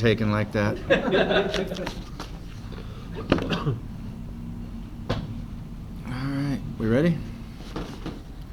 taken like that. All right, we ready?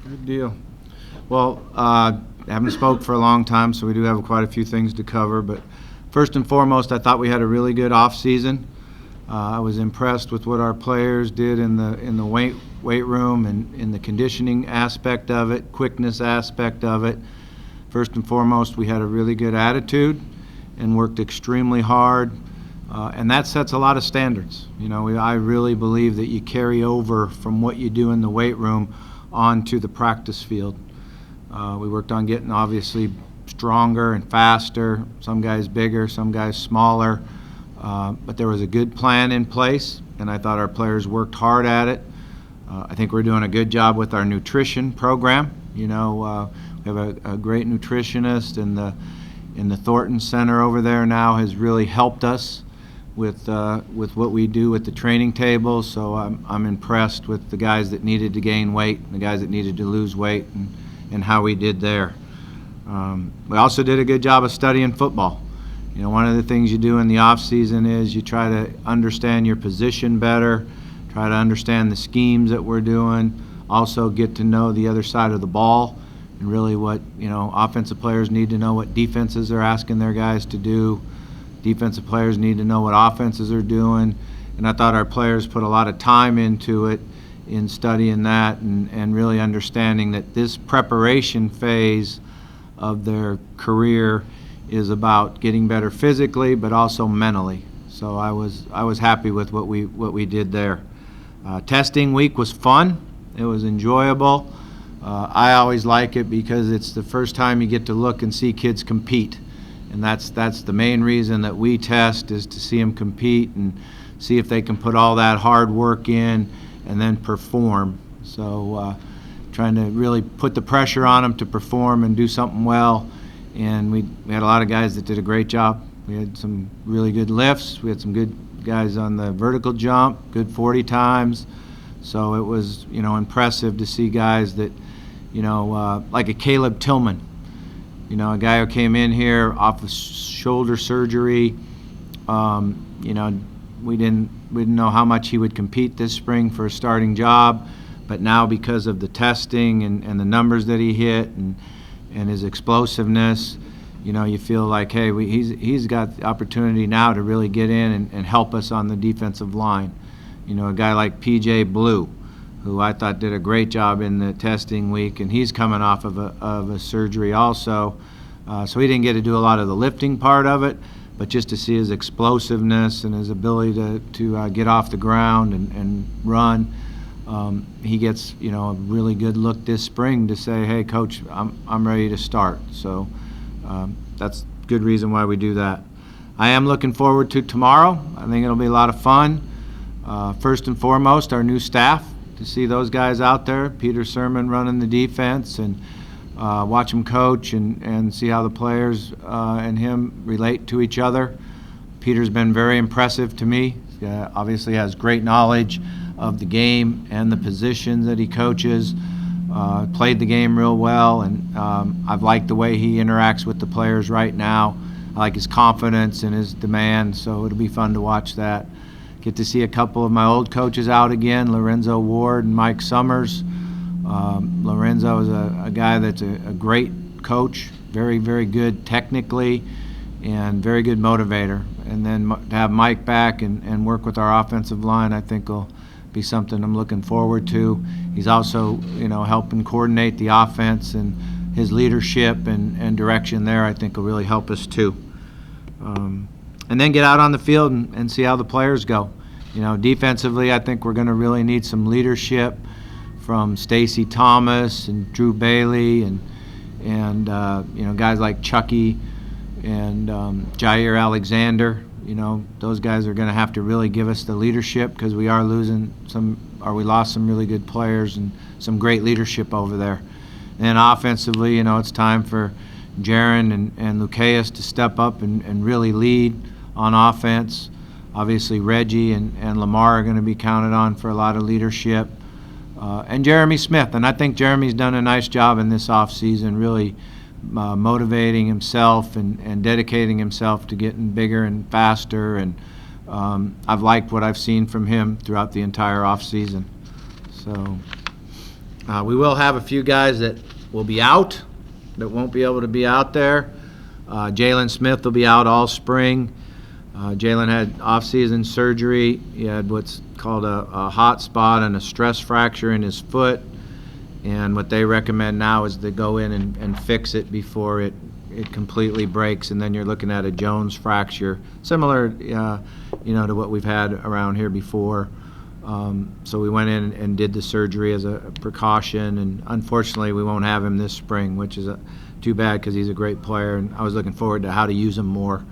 Good deal. Well, haven't spoke for a long time, so we do have quite a few things to cover. But first and foremost, I thought we had a really good off season. I was impressed with what our players did in the weight room and in the conditioning aspect of it, quickness aspect of it. First and foremost, we had a really good attitude and worked extremely hard, and that sets a lot of standards. You know, I really believe that you carry over from what you do in the weight room onto the practice field. We worked on getting obviously stronger and faster, some guys bigger, some guys smaller, but there was a good plan in place, and I thought our players worked hard at it. I think we're doing a good job with our nutrition program. You know, we have a great nutritionist, and the Thornton Center over there now has really helped us with what we do with the training tables. So I'm impressed with the guys that needed to gain weight and the guys that needed to lose weight and how we did there. We also did a good job of studying football. You know, one of the things you do in the off season is you try to understand your position better, try to understand the schemes that we're doing, also get to know the other side of the ball and really what, you know, offensive players need to know what defenses are asking their guys to do. Defensive players need to know what offenses are doing. And I thought our players put a lot of time into it in studying that and really understanding that this preparation phase of their career is about getting better physically but also mentally. So I was happy with what we did there. Testing week was fun. It was enjoyable. I always like it because it's the first time you get to look and see kids compete, and that's the main reason that we test, is to see them compete and see if they can put all that hard work in and then perform. So trying to really put the pressure on them to perform and do something well, and we had a lot of guys that did a great job. We had some really good lifts. We had some good guys on the vertical jump, good 40 times. So it was, you know, impressive to see guys that, you know, like a Caleb Tillman, you know, a guy who came in here off of shoulder surgery. You know, we didn't know how much he would compete this spring for a starting job, but now because of the testing and the numbers that he hit and his explosiveness, you know, you feel like, hey, he's got the opportunity now to really get in and help us on the defensive line. You know, a guy like P.J. Blue, who I thought did a great job in the testing week, and he's coming off of a surgery also. So he didn't get to do a lot of the lifting part of it, but just to see his explosiveness and his ability to get off the ground and run, he gets, you know, a really good look this spring to say, hey, Coach, I'm ready to start. So that's a good reason why we do that. I am looking forward to tomorrow. I think it'll be a lot of fun. First and foremost, our new staff, to see those guys out there, Peter Sermon running the defense, and watch him coach and see how the players and him relate to each other. Peter's been very impressive to me. Obviously has great knowledge of the game and the positions that he coaches. Played the game real well, and I've liked the way he interacts with the players right now. I like his confidence and his demand, so it'll be fun to watch that. Get to see a couple of my old coaches out again, Lorenzo Ward and Mike Summers. Lorenzo is a guy that's a great coach, very, very good technically, and very good motivator. And then to have Mike back and work with our offensive line, I think will be something I'm looking forward to. He's also, you know, helping coordinate the offense, and his leadership and direction there I think will really help us too. And then get out on the field and see how the players go. You know, defensively, I think we're going to really need some leadership from Stacy Thomas and Drew Bailey and you know, guys like Chucky and Jair Alexander. You know, those guys are going to have to really give us the leadership, because we lost some really good players and some great leadership over there. And then offensively, you know, it's time for Jaron and Lucaeus to step up and really lead on offense. Obviously, Reggie and Lamar are going to be counted on for a lot of leadership. And Jeremy Smith, and I think Jeremy's done a nice job in this offseason, really motivating himself and dedicating himself to getting bigger and faster. And I've liked what I've seen from him throughout the entire offseason. So we will have a few guys that will be out, that won't be able to be out there. Jalen Smith will be out all spring. Jalen had off-season surgery. He had what's called a hot spot and a stress fracture in his foot. And what they recommend now is to go in and fix it before it completely breaks, and then you're looking at a Jones fracture, similar, to what we've had around here before. So we went in and did the surgery as a precaution, and unfortunately we won't have him this spring, which is too bad because he's a great player, and I was looking forward to how to use him more.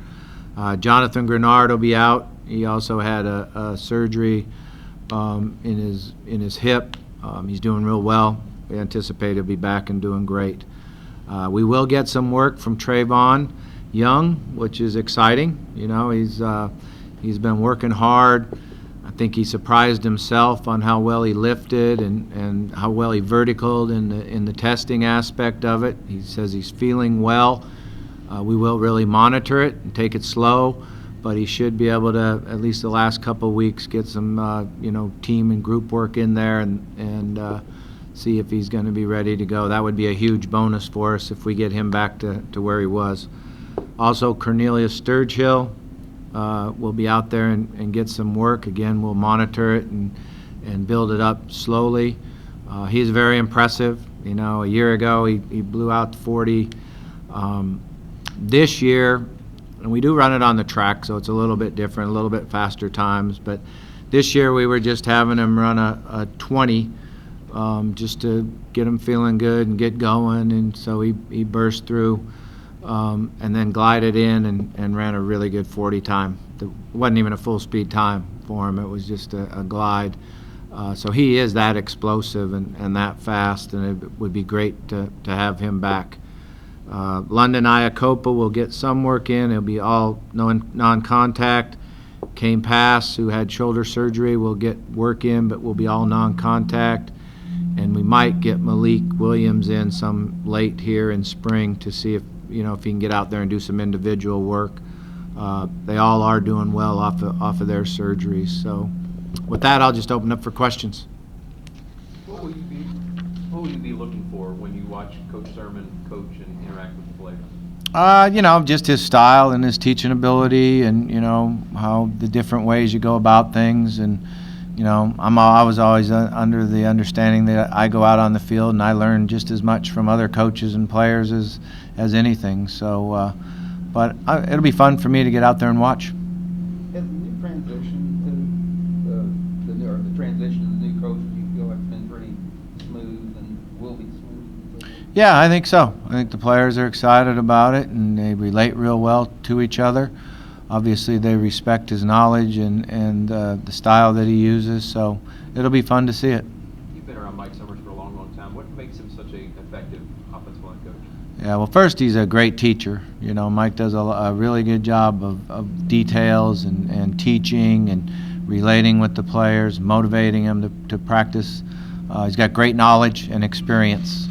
Jonathan Grenard will be out. He also had a surgery in his hip. He's doing real well. We anticipate he'll be back and doing great. We will get some work from Trayvon Young, which is exciting. He's been working hard. I think he surprised himself on how well he lifted and how well he verticaled in the testing aspect of it. He says he's feeling well. We will really monitor it and take it slow, but he should be able to, at least the last couple of weeks, get some team and group work in there and see if he's going to be ready to go. That would be a huge bonus for us if we get him back to where he was. Also, Cornelius Sturgill will be out there and get some work. Again, we'll monitor it and build it up slowly. He's very impressive. A year ago he blew out 40. This year, and we do run it on the track, so it's a little bit different, a little bit faster times, but this year we were just having him run a 20 just to get him feeling good and get going, and so he burst through and then glided in and ran a really good 40 time. It wasn't even a full speed time for him, it was just a glide. So he is that explosive and that fast, and it would be great to have him back. London Iacopa will get some work in. It'll be all non-contact. Kane Pass, who had shoulder surgery, will get work in, but will be all non-contact. And we might get Malik Williams in some late here in spring to see if he can get out there and do some individual work. They all are doing well off of their surgeries. So with that, I'll just open up for questions. What will you be looking for when you watch Coach Sermon coach and interact with the players? Just his style and his teaching ability, and how the different ways you go about things. And I was always under the understanding that I go out on the field and I learn just as much from other coaches and players as anything. So, but it'll be fun for me to get out there and watch. Has the new transition to the transition to the new coach, do you feel like it's been pretty smooth and will be smooth? Yeah, I think so. I think the players are excited about it and they relate real well to each other. Obviously, they respect his knowledge and the style that he uses, so it'll be fun to see it. You've been around Mike Summers for a long, long time. What makes him such an effective offensive line coach? Yeah, well, first, he's a great teacher. Mike does a really good job of details and teaching and relating with the players, motivating them to practice. He's got great knowledge and experience,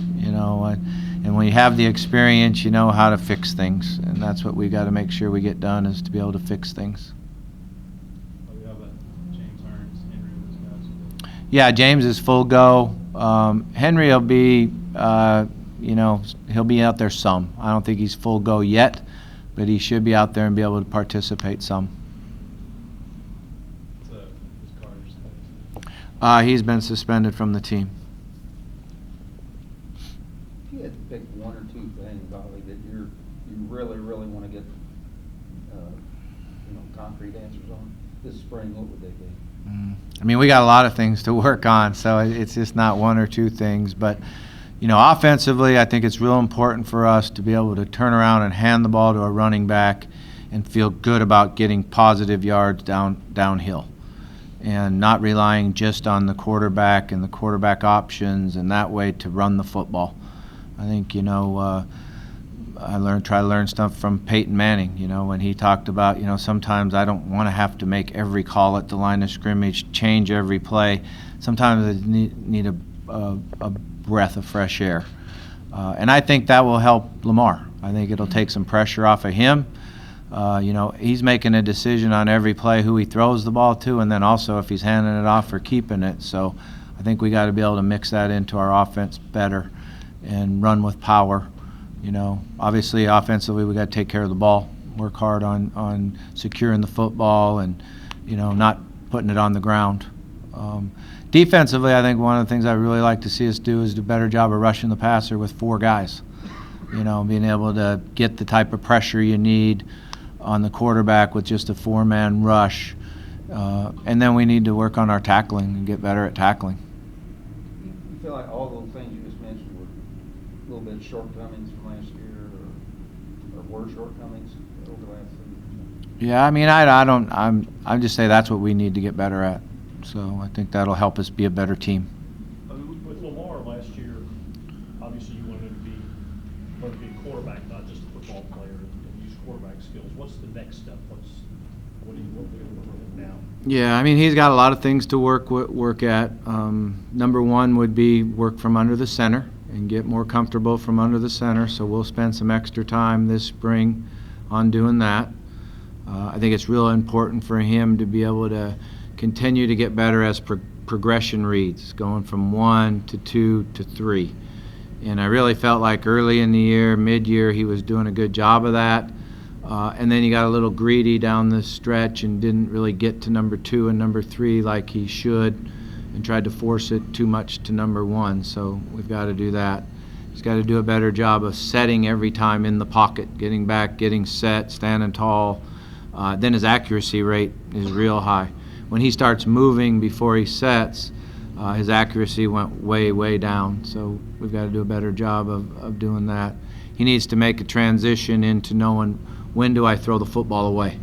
and when you have the experience, you know how to fix things, and that's what we got to make sure we get done, is to be able to fix things. How about James Hearns, Henry, those guys? Yeah, James is full go. Henry will be, he'll be out there some. I don't think he's full go yet, but he should be out there and be able to participate some. So, is Carter He's been suspended from the team. If you had to pick one or two things, Ollie, that you really, really want to get concrete answers on this spring, what would they be? I mean, we got a lot of things to work on, so it's just not one or two things. But, offensively, I think it's real important for us to be able to turn around and hand the ball to a running back and feel good about getting positive yards downhill and not relying just on the quarterback and the quarterback options and that way to run the football. I think, try to learn stuff from Peyton Manning, when he talked about, sometimes I don't want to have to make every call at the line of scrimmage, change every play. Sometimes I need a breath of fresh air. And I think that will help Lamar. I think it'll take some pressure off of him. He's making a decision on every play who he throws the ball to, and then also if he's handing it off or keeping it. So I think we got to be able to mix that into our offense better and run with power. Obviously offensively we got to take care of the ball, work hard on securing the football and, not putting it on the ground. Defensively, I think one of the things I really like to see us do is do a better job of rushing the passer with 4 guys. Being able to get the type of pressure you need on the quarterback with just a 4-man rush. And then we need to work on our tackling and get better at tackling. You feel like all those things you just mentioned were a little bit shortcomings from last year, or were shortcomings over the last season? Yeah, I just say that's what we need to get better at. So I think that'll help us be a better team. With Lamar last year, obviously you wanted to be a quarterback, not just a football player, and use quarterback skills. What's the next step? What are you looking for him now? Yeah, he's got a lot of things to work at. Number one would be work from under the center and get more comfortable from under the center. So we'll spend some extra time this spring on doing that. I think it's real important for him to be able to continue to get better as progression reads, going from 1 to 2 to 3. And I really felt like early in the year, mid-year, he was doing a good job of that. And then he got a little greedy down the stretch and didn't really get to number 2 and number 3 like he should, and tried to force it too much to number 1. So we've got to do that. He's got to do a better job of setting every time in the pocket, getting back, getting set, standing tall. Then his accuracy rate is real high. When he starts moving before he sets, his accuracy went way, way down. So we've got to do a better job of doing that. He needs to make a transition into knowing, when do I throw the football away?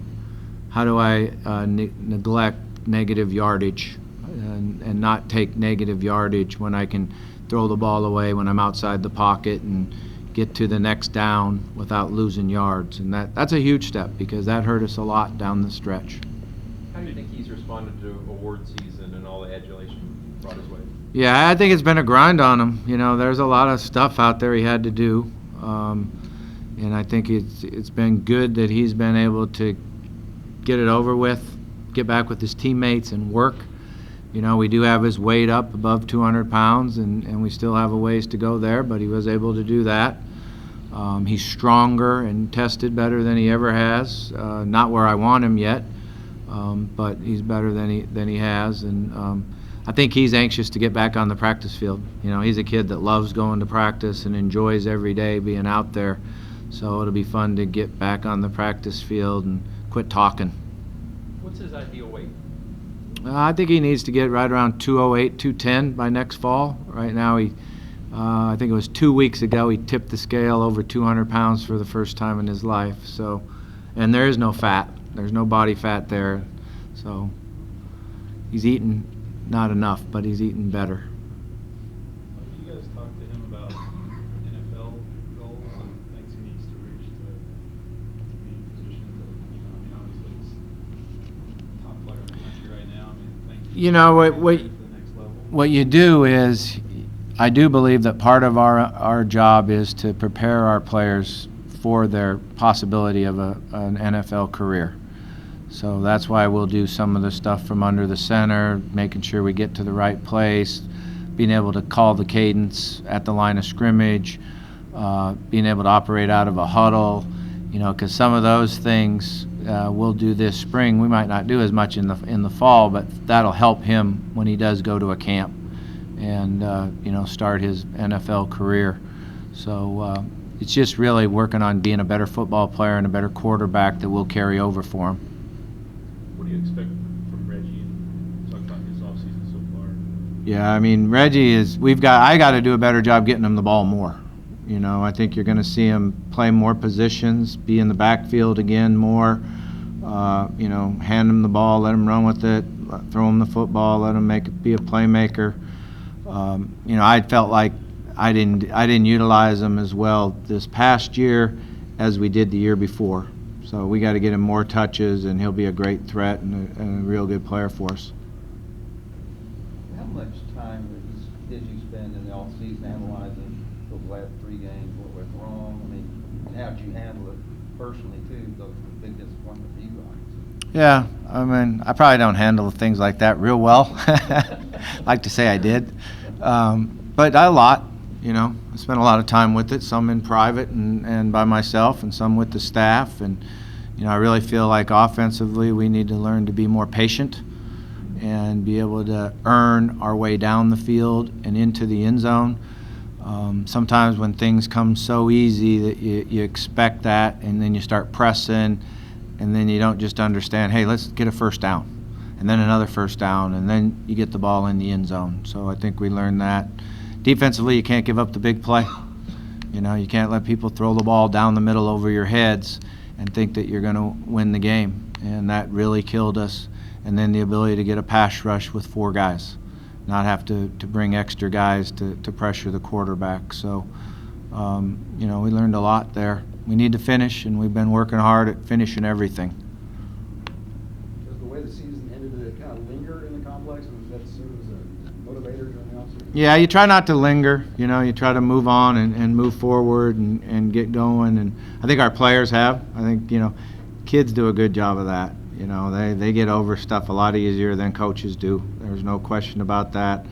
How do I neglect negative yardage and not take negative yardage when I can throw the ball away when I'm outside the pocket and get to the next down without losing yards? And that's a huge step, because that hurt us a lot down the stretch. How do you think he's responded to award season and all the adulation brought his way? Yeah, I think it's been a grind on him. There's a lot of stuff out there he had to do. And I think it's been good that he's been able to get it over with, get back with his teammates and work. We do have his weight up above 200 pounds, and we still have a ways to go there, but he was able to do that. He's stronger and tested better than he ever has. Not where I want him yet, but he's better than he has. And I think he's anxious to get back on the practice field. He's a kid that loves going to practice and enjoys every day being out there. So it'll be fun to get back on the practice field and quit talking. What's his ideal weight? I think he needs to get right around 208, 210 by next fall. Right now, I think it was 2 weeks ago, he tipped the scale over 200 pounds for the first time in his life. So, and there is no fat. There's no body fat there. So he's eating not enough, but he's eating better. You guys talked to him about NFL goals and things he needs to reach to be in position to, obviously he's top player in the country right now. What you do is, I do believe that part of our job is to prepare our players for their possibility of an NFL career. So that's why we'll do some of the stuff from under the center, making sure we get to the right place, being able to call the cadence at the line of scrimmage, being able to operate out of a huddle, because some of those things we'll do this spring. We might not do as much in the fall, but that'll help him when he does go to a camp and start his NFL career. So it's just really working on being a better football player and a better quarterback that will carry over for him. What do you expect from Reggie, and talk about his offseason so far? Yeah, Reggie I got to do a better job getting him the ball more. I think you're going to see him play more positions, be in the backfield again more. Hand him the ball, let him run with it, throw him the football, let him be a playmaker. I felt like I didn't utilize him as well this past year as we did the year before. So we got to get him more touches, and he'll be a great threat and a real good player for us. How much time did you spend in the offseason analyzing the last 3 games, what went wrong? I mean, and how'd you handle it personally too? Because it's a big disappointment for you guys. Yeah, I mean, I probably don't handle things like that real well. Like to say I did. But a lot, you know. I spent a lot of time with it, some in private and by myself, and some with the staff. And, you know, I really feel like offensively we need to learn to be more patient and be able to earn our way down the field and into the end zone. Sometimes when things come so easy that you expect that, and then you start pressing, and then you don't just understand, hey, let's get a first down, and then another first down, and then you get the ball in the end zone. So I think we learned that. Defensively, you can't give up the big play. You know, you can't let people throw the ball down the middle over your heads and think that you're going to win the game, and that really killed us. And then the ability to get a pass rush with 4 guys, not have to bring extra guys to pressure the quarterback. So, you know, we learned a lot there. We need to finish, and we've been working hard at finishing everything. Does the way the season ended, did it kind of linger in the complex? Was that sort of a motivator during the offseason? Yeah, you try not to linger. You know, you try to move on and move forward and get going. And I think our players have. I think, you know, kids do a good job of that. You know, they get over stuff a lot easier than coaches do. There's no question about that.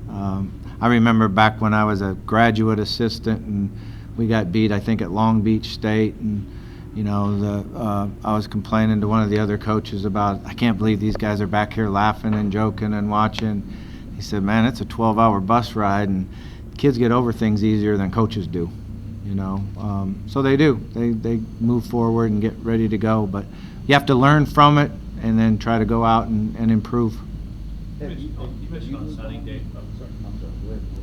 I remember back when I was a graduate assistant and we got beat, I think, at Long Beach State. And, you know, I was complaining to one of the other coaches about, I can't believe these guys are back here laughing and joking and watching. He said, man, it's a 12-hour bus ride, and kids get over things easier than coaches do. You know, so they do. They move forward and get ready to go. But you have to learn from it and then try to go out and improve. You mentioned on signing day.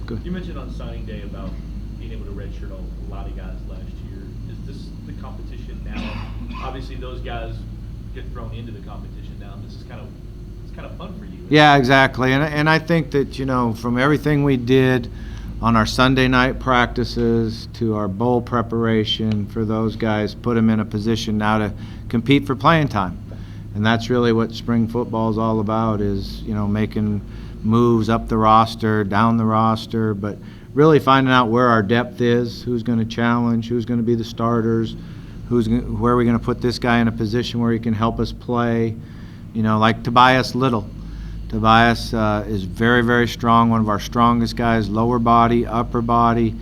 Good. You mentioned on signing day about being able to redshirt a lot of guys last year. Is this the competition now? Obviously, those guys get thrown into the competition now. This is kind of fun for you. Yeah, exactly. And I think that, you know, from everything we did on our Sunday night practices to our bowl preparation for those guys, put them in a position now to compete for playing time. And that's really what spring football is all about, is, you know, making moves up the roster, down the roster, but really finding out where our depth is, who's going to challenge, who's going to be the starters, where are we going to put this guy in a position where he can help us play. You know, like Tobias Little. Tobias is very, very strong, one of our strongest guys, lower body, upper body.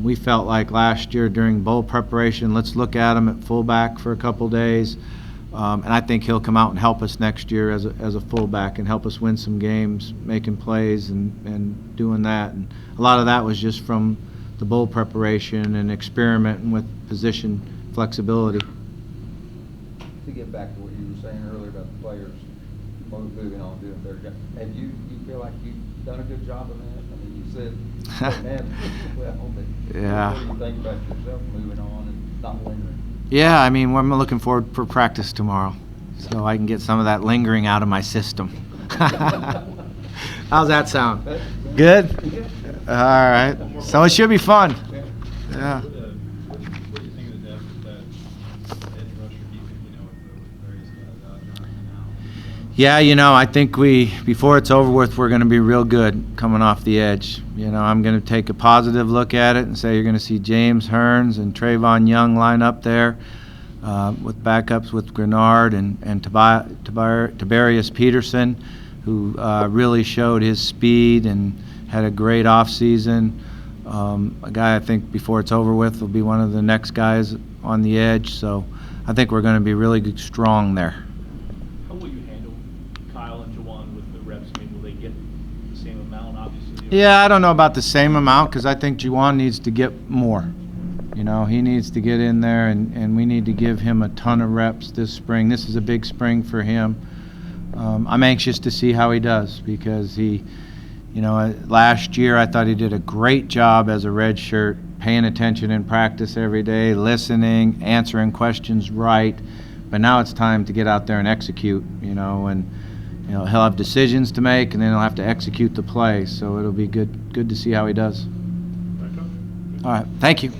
We felt like last year during bowl preparation, let's look at him at fullback for a couple days. And I think he'll come out and help us next year as a fullback and help us win some games, making plays and doing that. And a lot of that was just from the bowl preparation and experimenting with position flexibility. To get back to what you were saying earlier about the players moving on, doing their job, and you feel like you've done a good job of that? I mean, you said, man, well, but yeah. What do you think about yourself moving on and not lingering? Yeah, I mean, I'm looking forward for practice tomorrow, so I can get some of that lingering out of my system. How's that sound? Good? All right. So it should be fun. Yeah. What do you think of the depth of that edge rusher defense, you know, with the various guys out, Jonathan Allen? Yeah, you know, I think before it's over with, we're going to be real good coming off the edge. You know, I'm going to take a positive look at it and say you're going to see James Hearns and Trayvon Young line up there with backups with Grenard and Tiberius Peterson, who really showed his speed and had a great offseason. A guy I think before it's over with will be one of the next guys on the edge. So I think we're going to be really strong there. How will you handle Kyle and Jawan with the reps? I mean, will they get the same amount, obviously? Yeah, I don't know about the same amount because I think Juwan needs to get more. You know, he needs to get in there, and we need to give him a ton of reps this spring. This is a big spring for him. I'm anxious to see how he does because he, you know, last year I thought he did a great job as a redshirt, paying attention in practice every day, listening, answering questions right. But now it's time to get out there and execute, you know, and you know, he'll have decisions to make, and then he'll have to execute the play. So it'll be good to see how he does. All right, thank you.